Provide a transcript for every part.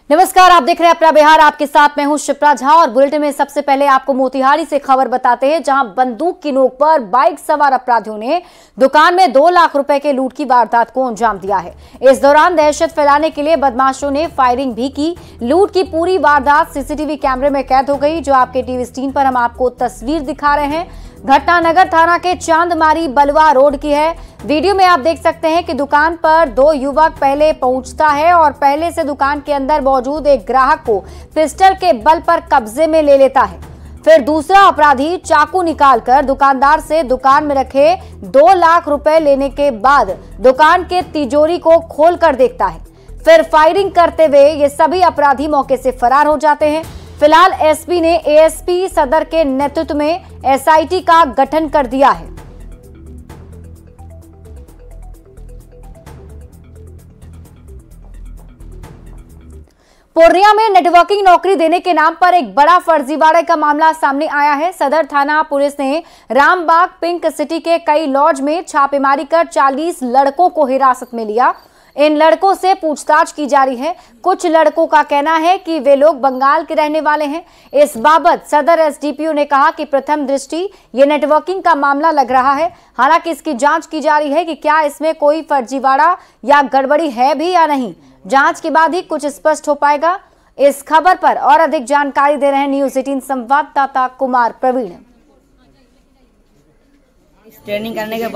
नमस्कार, आप देख रहे हैं अपना बिहार। आपके साथ मैं हूं शिप्रा झा और बुलेटिन में सबसे पहले आपको मोतिहारी से खबर बताते हैं, जहां बंदूक की नोक पर बाइक सवार अपराधियों ने दुकान में 2 लाख रुपए के लूट की वारदात को अंजाम दिया है। इस दौरान दहशत फैलाने के लिए बदमाशों ने फायरिंग भी की। लूट की पूरी वारदात सीसीटीवी कैमरे में कैद हो गई, जो आपके टीवी स्क्रीन पर हम आपको तस्वीर दिखा रहे हैं। घटना नगर थाना के चांदमारी बलवा रोड की है। वीडियो में आप देख सकते हैं कि दुकान पर 2 युवक पहले पहुंचता है और पहले से दुकान के अंदर मौजूद एक ग्राहक को पिस्टल के बल पर कब्जे में ले लेता है। फिर दूसरा अपराधी चाकू निकालकर दुकानदार से दुकान में रखे 2 लाख रुपए लेने के बाद दुकान के तिजोरी को खोलकर देखता है। फिर फायरिंग करते हुए ये सभी अपराधी मौके से फरार हो जाते हैं। फिलहाल एसपी ने एएसपी सदर के नेतृत्व में एसआईटी का गठन कर दिया है। पूर्णिया में नेटवर्किंग नौकरी देने के नाम पर एक बड़ा फर्जीवाड़े का मामला सामने आया है। सदर थाना पुलिस ने रामबाग पिंक सिटी के कई लॉज में छापेमारी कर 40 लड़कों को हिरासत में लिया। इन लड़कों से पूछताछ की जा रही है। कुछ लड़कों का कहना है कि वे लोग बंगाल के रहने वाले हैं। इस बाबत सदर एसडीपीओ ने कहा कि प्रथम दृष्टि ये नेटवर्किंग का मामला लग रहा है। हालांकि इसकी जांच की जा रही है कि क्या इसमें कोई फर्जीवाड़ा या गड़बड़ी है भी या नहीं। जांच के बाद ही कुछ स्पष्ट हो पाएगा। इस खबर पर और अधिक जानकारी दे रहे हैं न्यूज 18 संवाददाता कुमार प्रवीण। ट्रेनिंग करने के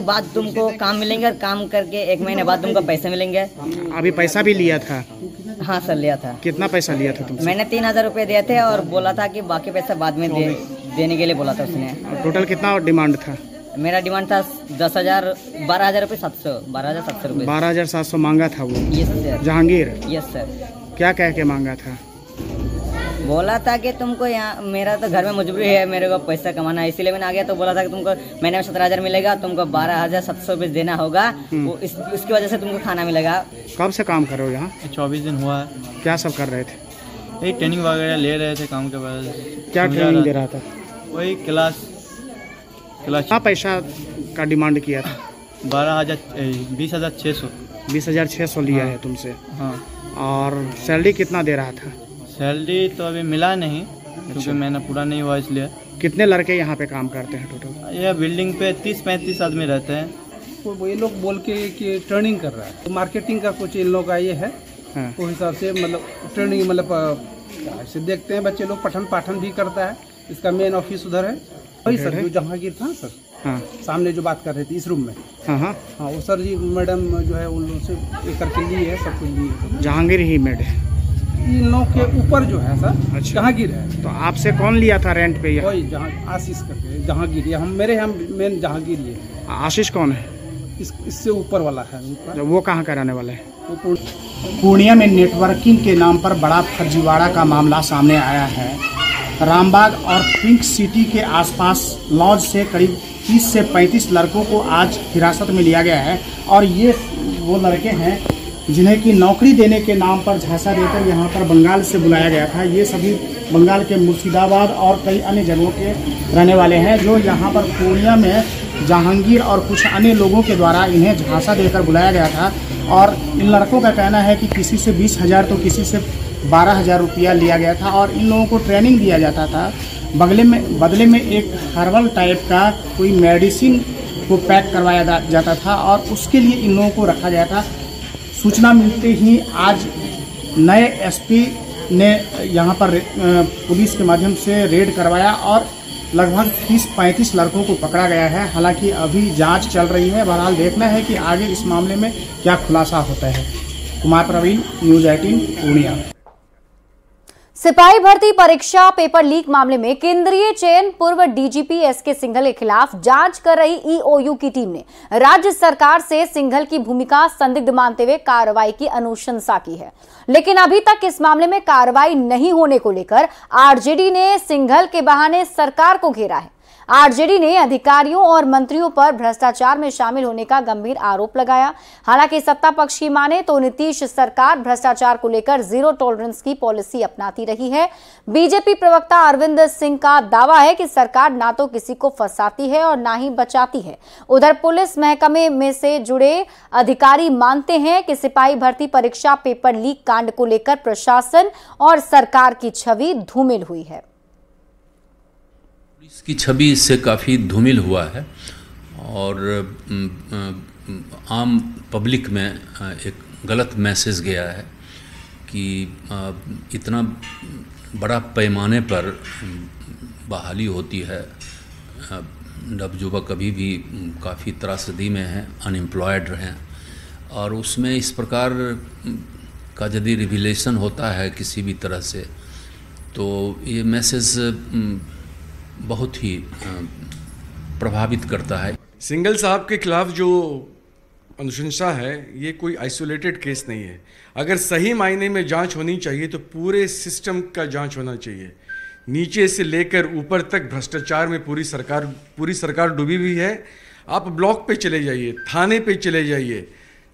बाद तुमको काम मिलेंगे और काम करके 1 महीने बाद तुमको पैसे मिलेंगे। अभी पैसा भी लिया था? हाँ सर, लिया था। कितना पैसा लिया था तुमसे? मैंने 3000 रुपए दिए थे और बोला था कि बाकी पैसा बाद में देने के लिए बोला था उसने। टोटल कितना डिमांड था? मेरा डिमांड था 10,000 12,000 रुपये 700 12,700 रुपये। 12,700 मांगा था वो? Yes sir. Jahangir? Yes sir. क्या कह के मांगा था? बोला था कि तुमको यहाँ, मेरा तो घर में मजबूरी है, मेरे को पैसा कमाना है, इसीलिए मैंने आ गया। तो बोला था कि तुमको महीने में 17,000 मिलेगा, तुमको 12,700 रुपये देना होगा, उसकी वजह से तुमको खाना मिलेगा। कब से काम करो यहाँ? 24 दिन हुआ है। क्या सब कर रहे थे? यही ट्रेनिंग वगैरह ले रहे थे काम के बाद। क्या ट्रेनिंग दे रहा था? वही क्लास। क्या पैसा का डिमांड किया था? 20,600। 20,600 लिया है तुमसे? हाँ। और सैलरी कितना दे रहा था? सैलरी तो अभी मिला नहीं, क्योंकि महीना पूरा नहीं हुआ इसलिए। कितने लड़के यहाँ पे काम करते हैं टोटल? यह बिल्डिंग पे 30-35 आदमी रहते हैं। वो ये लोग बोल के कि ट्रेनिंग कर रहा है, तो मार्केटिंग का कुछ इन लोगों का ये है। हाँ। उस हिसाब से मतलब ट्रेनिंग ऐसे देखते हैं बच्चे लोग पठन पाठन भी करता है। इसका मेन ऑफिस उधर है। वही सर जो जहांगीर था सर। हाँ। सामने जो बात कर रहे थे इस रूम में। हाँ हाँ हाँ, वो सर जी मैडम जो है उन लोगों से ये करके ली है, सब कुछ ली है। जहांगीर ही मेड है इन लोगों के ऊपर जो है सर। अच्छा। जहांगीर है। तो आपसे कौन लिया था रेंट पे? वही आशीष करके जहांगीर। हम मेन जहांगीर ये है। आशीष कौन है? इससे ऊपर वाला है। वो कहाँ का रहने वाला है? पूर्णिया में नेटवर्किंग के नाम पर बड़ा फर्जीवाड़ा का मामला सामने आया है। रामबाग और पिंक सिटी के आसपास लॉज से करीब 30 से 35 लड़कों को आज हिरासत में लिया गया है। और ये वो लड़के हैं जिन्हें कि नौकरी देने के नाम पर झांसा देकर यहाँ पर बंगाल से बुलाया गया था। ये सभी बंगाल के मुर्शिदाबाद और कई अन्य जगहों के रहने वाले हैं, जो यहाँ पर पूर्णिया में जहांगीर और कुछ अन्य लोगों के द्वारा इन्हें झांसा देकर बुलाया गया था। और इन लड़कों का कहना है कि किसी से 20,000 तो किसी से 12,000 रुपया लिया गया था और इन लोगों को ट्रेनिंग दिया जाता था। बदले में एक हर्बल टाइप का कोई मेडिसिन को पैक करवाया जाता था और उसके लिए इन लोगों को रखा गया था। सूचना मिलते ही आज नए एसपी ने यहाँ पर पुलिस के माध्यम से रेड करवाया और लगभग 30-35 लड़कों को पकड़ा गया है। हालांकि अभी जांच चल रही है। बहरहाल देखना है कि आगे इस मामले में क्या खुलासा होता है। कुमार प्रवीण, न्यूज 18 पूर्णिया। सिपाही भर्ती परीक्षा पेपर लीक मामले में केंद्रीय चयन पूर्व डीजीपी एसके सिंघल के खिलाफ जांच कर रही ईओयू की टीम ने राज्य सरकार से सिंघल की भूमिका संदिग्ध मानते हुए कार्रवाई की अनुशंसा की है। लेकिन अभी तक इस मामले में कार्रवाई नहीं होने को लेकर आरजेडी ने सिंघल के बहाने सरकार को घेरा है। आरजेडी ने अधिकारियों और मंत्रियों पर भ्रष्टाचार में शामिल होने का गंभीर आरोप लगाया। हालांकि सत्ता पक्ष की माने तो नीतीश सरकार भ्रष्टाचार को लेकर जीरो टॉलरेंस की पॉलिसी अपनाती रही है। बीजेपी प्रवक्ता अरविंद सिंह का दावा है कि सरकार ना तो किसी को फंसाती है और ना ही बचाती है। उधर पुलिस महकमे में से जुड़े अधिकारी मानते हैं कि सिपाही भर्ती परीक्षा पेपर लीक कांड को लेकर प्रशासन और सरकार की छवि धूमिल हुई है। पुलिस की छवि इससे काफ़ी धूमिल हुआ है और आम पब्लिक में एक गलत मैसेज गया है कि इतना बड़ा पैमाने पर बहाली होती है। नवयुवक अभी भी काफ़ी त्रासदी में हैं, अनएम्प्लॉयड हैं और उसमें इस प्रकार का यदि रिविलेशन होता है किसी भी तरह से तो ये मैसेज बहुत ही प्रभावित करता है। सिंघल साहब के खिलाफ जो अनुशंसा है ये कोई आइसोलेटेड केस नहीं है। अगर सही मायने में जांच होनी चाहिए तो पूरे सिस्टम का जांच होना चाहिए, नीचे से लेकर ऊपर तक भ्रष्टाचार में पूरी सरकार डूबी हुई है। आप ब्लॉक पे चले जाइए, थाने पे चले जाइए,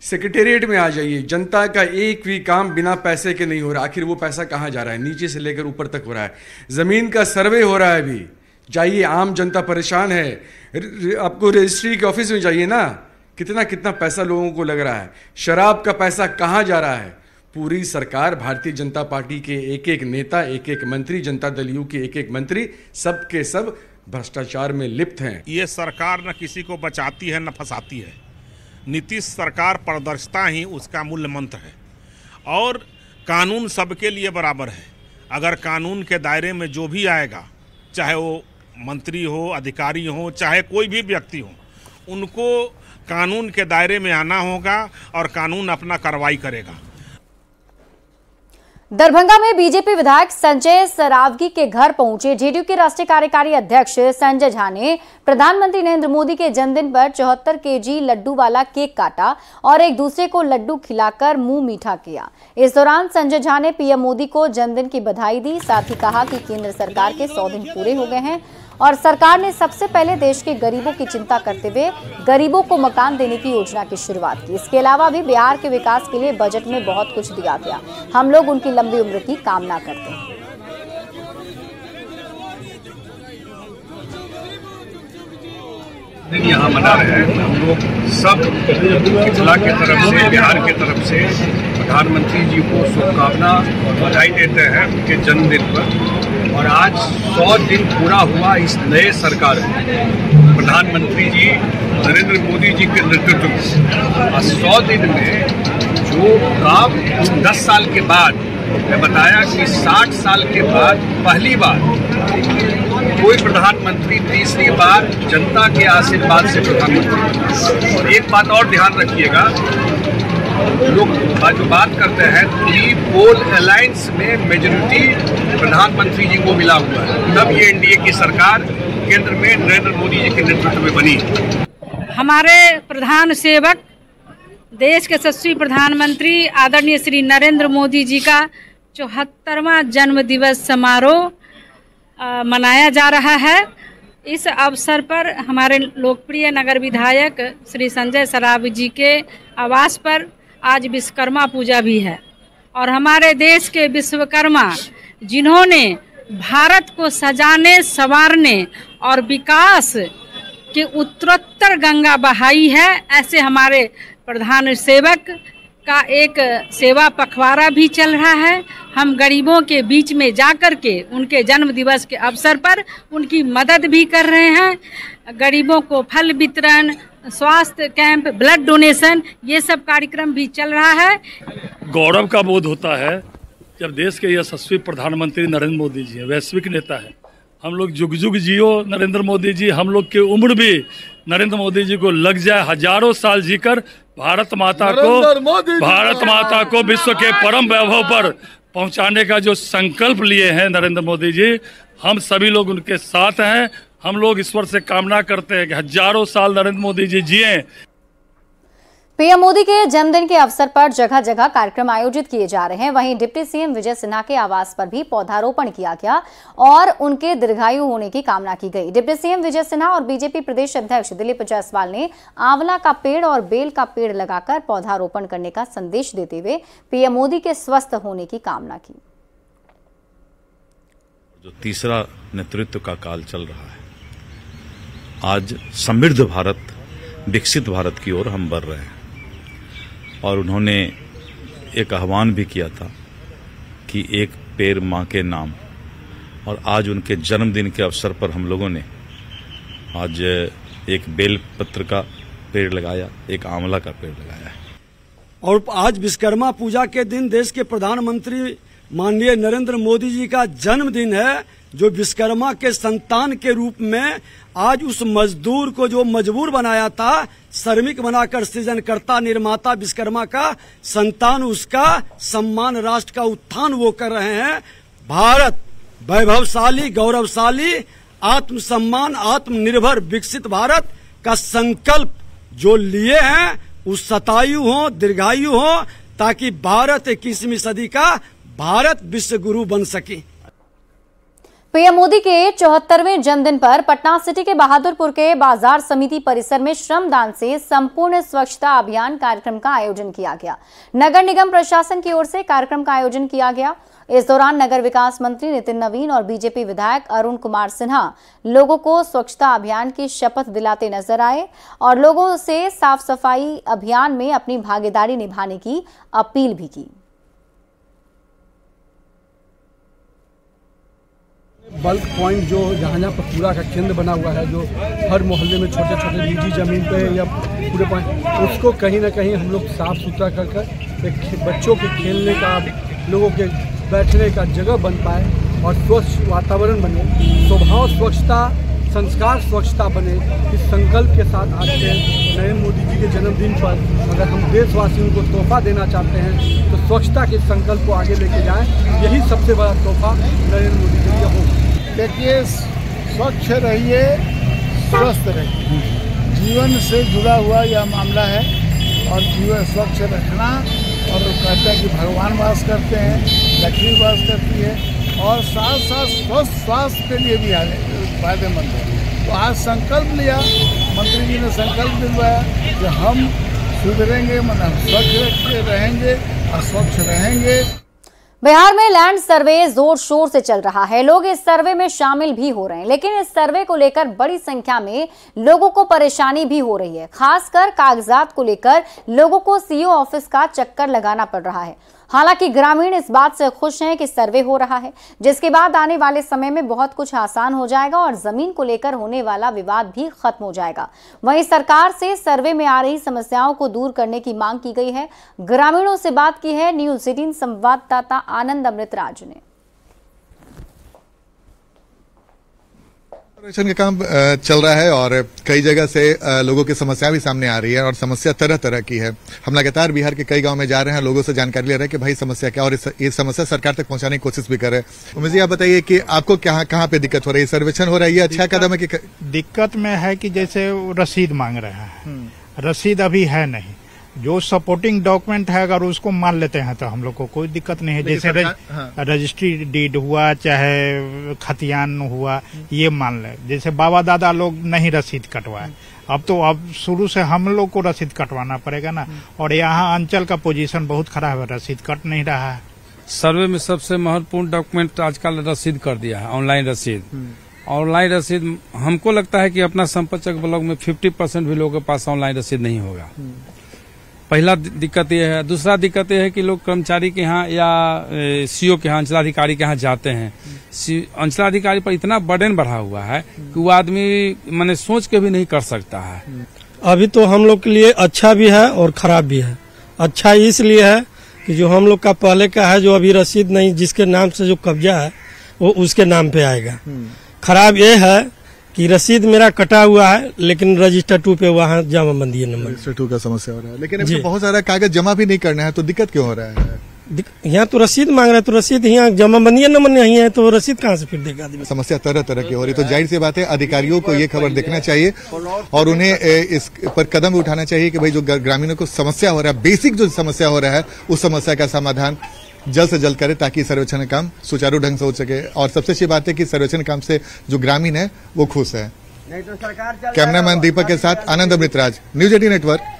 सेक्रेटेरिएट में आ जाइए, जनता का एक भी काम बिना पैसे के नहीं हो रहा। आखिर वो पैसा कहाँ जा रहा है? नीचे से लेकर ऊपर तक हो रहा है। ज़मीन का सर्वे हो रहा है, अभी जाइए, आम जनता परेशान है। आपको रजिस्ट्री के ऑफिस में जाइए ना, कितना कितना पैसा लोगों को लग रहा है। शराब का पैसा कहाँ जा रहा है? पूरी सरकार, भारतीय जनता पार्टी के एक एक नेता, एक एक मंत्री, जनता दल यू के एक एक मंत्री, सब के सब भ्रष्टाचार में लिप्त हैं। ये सरकार न किसी को बचाती है न फंसाती है। नीतीश सरकार पारदर्शिता ही उसका मूल मंत्र है और कानून सबके लिए बराबर है। अगर कानून के दायरे में जो भी आएगा, चाहे वो मंत्री हो, अधिकारी हो, चाहे कोई भी व्यक्ति हो, उनको कानून के दायरे में आना होगा और कानून अपना कार्रवाई करेगा। दरभंगा में बीजेपी विधायक संजय सरावगी के घर पहुंचे जेडीयू के राष्ट्रीय कार्यकारी अध्यक्ष संजय झा ने प्रधानमंत्री नरेंद्र मोदी के जन्मदिन पर 74 केजी लड्डू वाला केक काटा और एक दूसरे को लड्डू खिलाकर मुंह मीठा किया। इस दौरान संजय झा ने पीएम मोदी को जन्मदिन की बधाई दी। साथ ही कहा कि केंद्र सरकार के 100 दिन पूरे हो गए हैं और सरकार ने सबसे पहले देश के गरीबों की चिंता करते हुए गरीबों को मकान देने की योजना की शुरुआत की। इसके अलावा भी बिहार के विकास के लिए बजट में बहुत कुछ दिया गया। हम लोग उनकी लंबी उम्र की कामना करते हैं। यहाँ मना रहे हैं हम लोग सब मिथिला के तरफ से, बिहार के तरफ से प्रधानमंत्री जी को शुभकामना और बधाई देते हैं उनके जन्मदिन पर। और आज 100 दिन पूरा हुआ इस नए सरकार में, प्रधानमंत्री जी नरेंद्र मोदी जी के नेतृत्व में। और 100 दिन में जो काम 10 साल के बाद, मैं बताया कि 60 साल के बाद पहली बार कोई प्रधानमंत्री तीसरी बार जनता के आशीर्वाद से प्रधानमंत्री। और एक बात और ध्यान रखिएगा, लोग जो बात करते हैं 3 पोल अलायंस में मेजॉरिटी प्रधानमंत्री जी को मिला हुआ है, तब ये एनडीए की सरकार केंद्र में नरेंद्र मोदी जी के नेतृत्व में बनी। हमारे प्रधान सेवक देश के यशस्वी प्रधानमंत्री आदरणीय श्री नरेंद्र मोदी जी का 74वां जन्म दिवस समारोह मनाया जा रहा है। इस अवसर पर हमारे लोकप्रिय नगर विधायक श्री संजय सरावगी जी के आवास पर आज विश्वकर्मा पूजा भी है और हमारे देश के विश्वकर्मा जिन्होंने भारत को सजाने, संवारने और विकास के उत्तरोत्तर गंगा बहाई है, ऐसे हमारे प्रधान सेवक का एक सेवा पखवाड़ा भी चल रहा है। हम गरीबों के बीच में जाकर के उनके जन्म दिवस के अवसर पर उनकी मदद भी कर रहे हैं। गरीबों को फल वितरण, स्वास्थ्य कैंप, ब्लड डोनेशन, ये सब कार्यक्रम भी चल रहा है। गौरव का बोध होता है जब देश के यशस्वी प्रधानमंत्री नरेंद्र मोदी जी हैं, वैश्विक नेता है। हम लोग जुग जुग जियो नरेंद्र मोदी जी, हम लोग की उम्र भी नरेंद्र मोदी जी को लग जाए, हजारों साल जीकर भारत माता को विश्व के परम वैभव पर पहुंचाने का जो संकल्प लिए हैं नरेंद्र मोदी जी, हम सभी लोग उनके साथ हैं। हम लोग ईश्वर से कामना करते हैं कि हजारों साल नरेंद्र मोदी जी जिए। पीएम मोदी के जन्मदिन के अवसर पर जगह जगह कार्यक्रम आयोजित किए जा रहे हैं। वहीं डिप्टी सीएम विजय सिन्हा के आवास पर भी पौधारोपण किया गया और उनके दीर्घायु होने की कामना की गई। डिप्टी सीएम विजय सिन्हा और बीजेपी प्रदेश अध्यक्ष दिलीप जायसवाल ने आंवला का पेड़ और बेल का पेड़ लगाकर पौधारोपण करने का संदेश देते हुए पीएम मोदी के स्वस्थ होने की कामना की। जो तीसरा नेतृत्व का काल चल रहा है, आज समृद्ध भारत, विकसित भारत की ओर हम बढ़ रहे हैं। और उन्होंने एक आह्वान भी किया था कि एक पेड़ मां के नाम, और आज उनके जन्मदिन के अवसर पर हम लोगों ने आज एक बेल पत्र का पेड़ लगाया, एक आंवला का पेड़ लगाया है। और आज विश्वकर्मा पूजा के दिन देश के प्रधानमंत्री माननीय नरेंद्र मोदी जी का जन्मदिन है, जो विश्वकर्मा के संतान के रूप में आज उस मजदूर को जो मजबूर बनाया था, श्रमिक बनाकर सृजनकर्ता निर्माता विश्वकर्मा का संतान, उसका सम्मान, राष्ट्र का उत्थान वो कर रहे हैं। भारत वैभवशाली, गौरवशाली, आत्मसम्मान, आत्मनिर्भर, विकसित भारत का संकल्प जो लिए हैं, उस शतायु हो, दीर्घायु हो, ताकि भारत 21वीं सदी का भारत विश्व गुरु बन सके। पीएम मोदी के 74वें जन्मदिन पर पटना सिटी के बहादुरपुर के बाजार समिति परिसर में श्रमदान से संपूर्ण स्वच्छता अभियान कार्यक्रम का आयोजन किया गया। नगर निगम प्रशासन की ओर से कार्यक्रम का आयोजन किया गया। इस दौरान नगर विकास मंत्री नितिन नवीन और बीजेपी विधायक अरुण कुमार सिन्हा लोगों को स्वच्छता अभियान की शपथ दिलाते नजर आए और लोगों से साफ सफाई अभियान में अपनी भागीदारी निभाने की अपील भी की। बल्क पॉइंट जो जहाँ पर कूड़ा का केंद्र बना हुआ है, जो हर मोहल्ले में छोटे छोटे निजी जमीन पे या पूरे पॉइंट, उसको कहीं ना कहीं हम लोग साफ सुथरा कर एक बच्चों के खेलने का, लोगों के बैठने का जगह बन पाए और स्वच्छ वातावरण बने, स्वभाव स्वच्छता, संस्कार स्वच्छता बने। इस संकल्प के साथ आज के नरेंद्र मोदी जी के जन्मदिन पर अगर हम देशवासियों को तोहफा देना चाहते हैं तो स्वच्छता के संकल्प को आगे लेके जाएं। यही सबसे बड़ा तोहफा नरेंद्र मोदी के लिए होगा। देखिए, स्वच्छ रहिए, स्वस्थ रहिए, जीवन से जुड़ा हुआ यह मामला है। और जीवन स्वच्छ रखना, और कहते हैं कि भगवान वास करते हैं, लक्ष्मी वास करती है, और साथ साथ स्वस्थ स्वास्थ्य के लिए भी फायदेमंद है। तो आज संकल्प लिया, मंत्री जी ने संकल्प दिलवाया कि हम सुधरेंगे, मतलब स्वच्छ रहेंगे और स्वच्छ रहेंगे। बिहार में लैंड सर्वे जोर शोर से चल रहा है। लोग इस सर्वे में शामिल भी हो रहे हैं, लेकिन इस सर्वे को लेकर बड़ी संख्या में लोगों को परेशानी भी हो रही है। खासकर कागजात को लेकर लोगों को सीओ ऑफिस का चक्कर लगाना पड़ रहा है। हालांकि ग्रामीण इस बात से खुश हैं कि सर्वे हो रहा है, जिसके बाद आने वाले समय में बहुत कुछ आसान हो जाएगा और जमीन को लेकर होने वाला विवाद भी खत्म हो जाएगा। वहीं सरकार से सर्वे में आ रही समस्याओं को दूर करने की मांग की गई है। ग्रामीणों से बात की है न्यूज़ 18 संवाददाता आनंद अमृतराज ने। सर्वेक्षण का काम चल रहा है और कई जगह से लोगों की समस्या भी सामने आ रही है और समस्या तरह तरह की है। हम लगातार बिहार के कई गांव में जा रहे हैं, लोगों से जानकारी ले रहे हैं कि भाई समस्या क्या, और ये समस्या सरकार तक पहुंचाने की कोशिश भी कर रहे हैं। उमेश जी, आप बताइए कि आपको कहाँ पे दिक्कत हो रही है? सर्वेक्षण हो रहा है, ये अच्छा कदम है कि दिक्कत में है कि जैसे रसीद मांग रहे हैं, रसीद अभी है नहीं। जो सपोर्टिंग डॉक्यूमेंट है अगर उसको मान लेते हैं तो हम लोग को कोई दिक्कत नहीं है। जैसे रजिस्ट्री डीड हुआ, चाहे खतियान हुआ, ये मान ले। जैसे बाबा दादा लोग नहीं रसीद कटवाए, अब शुरू से हम लोग को रसीद कटवाना पड़ेगा ना। और यहाँ अंचल का पोजीशन बहुत खराब है, रसीद कट नहीं रहा है। सर्वे में सबसे महत्वपूर्ण डॉक्यूमेंट आजकल रसीद कर दिया है, ऑनलाइन रसीद। ऑनलाइन रसीद हमको लगता है कि अपना संपर्क ब्लॉक में 50% भी लोगों के पास ऑनलाइन रसीद नहीं होगा। पहला दिक्कत यह है। दूसरा दिक्कत यह है कि लोग कर्मचारी के यहाँ या सीओ के यहाँ, अंचलाधिकारी के यहाँ जाते हैं। अंचलाधिकारी पर इतना बर्डन बढ़ा हुआ है कि वो आदमी मैंने सोच के भी नहीं कर सकता है। अभी तो हम लोग के लिए अच्छा भी है और खराब भी है। अच्छा इसलिए है कि जो हम लोग का पहले का है, जो अभी रसीद नहीं, जिसके नाम से जो कब्जा है वो उसके नाम पे आएगा। खराब ये है कि रसीद मेरा कटा हुआ है, लेकिन रजिस्टर 2 पे वहाँ जमाबंदी नंबर रजिस्टर 2 का समस्या हो रहा है। लेकिन अभी बहुत सारा कागज जमा भी नहीं करना है, तो दिक्कत क्यों हो रहा है? यहाँ तो रसीद मांग रहा है, तो रसीद यहाँ जमा बनिए न बनिए है, तो रसीद कहाँ से फिर देगा आदमी? समस्या तरह तरह की हो रही, तो जाहिर सी बात है अधिकारियों को ये खबर देखना चाहिए और उन्हें इस पर कदम उठाना चाहिए कि भाई जो ग्रामीणों को समस्या हो रहा है, बेसिक जो समस्या हो रहा है, उस समस्या का समाधान जल्द से जल्द करे ताकि सर्वेक्षण काम सुचारू ढंग से हो सके। और सबसे अच्छी बात है कि सर्वेक्षण काम से जो ग्रामीण है वो खुश है। कैमरामैन दीपक के साथ आनंद अमृतराज, न्यूज 18 नेटवर्क।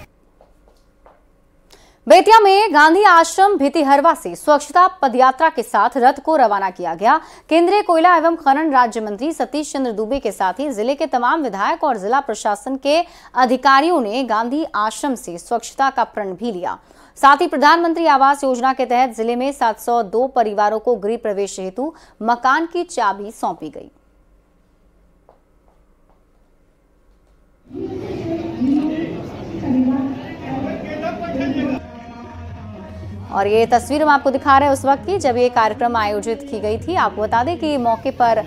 बेतिया में गांधी आश्रम भितिहरवा से स्वच्छता पदयात्रा के साथ रथ को रवाना किया गया। केंद्रीय कोयला एवं खनन राज्य मंत्री सतीश चंद्र दुबे के साथ ही जिले के तमाम विधायक और जिला प्रशासन के अधिकारियों ने गांधी आश्रम से स्वच्छता का प्रण भी लिया। साथ ही प्रधानमंत्री आवास योजना के तहत जिले में 702 परिवारों को गृह प्रवेश हेतु मकान की चाबी सौंपी गई। और ये तस्वीर हम आपको दिखा रहे हैं उस वक्त की जब ये कार्यक्रम आयोजित की गई थी। आपको बता दें कि मौके पर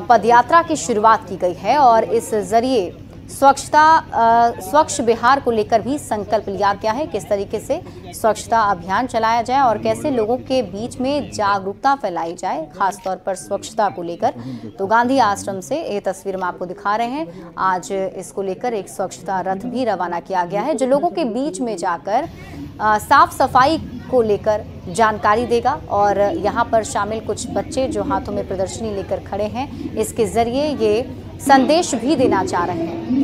पदयात्रा की शुरुआत की गई है और इस जरिए स्वच्छ बिहार को लेकर भी संकल्प लिया गया है। किस तरीके से स्वच्छता अभियान चलाया जाए और कैसे लोगों के बीच में जागरूकता फैलाई जाए, खासतौर पर स्वच्छता को लेकर। तो गांधी आश्रम से ये तस्वीर हम आपको दिखा रहे हैं। आज इसको लेकर एक स्वच्छता रथ भी रवाना किया गया है जो लोगों के बीच में जाकर साफ सफाई को लेकर जानकारी देगा। और यहाँ पर शामिल कुछ बच्चे जो हाथों में प्रदर्शनी लेकर खड़े हैं, इसके जरिए ये संदेश भी देना चाह रहे हैं।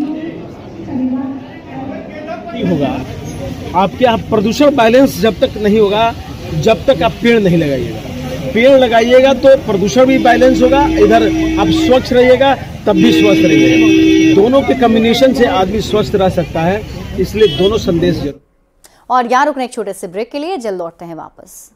होगा आपके यहाँ प्रदूषण बैलेंस जब तक नहीं होगा, जब तक आप पेड़ नहीं लगाइएगा। पेड़ लगाइएगा तो प्रदूषण भी बैलेंस होगा, इधर आप स्वच्छ रहिएगा तब भी स्वस्थ रहिएगा। दोनों के कॉम्बिनेशन से आदमी स्वस्थ रह सकता है, इसलिए दोनों संदेश जरूर। और यहाँ रुकने एक छोटे से ब्रेक के लिए, जल्द लौटते हैं वापस।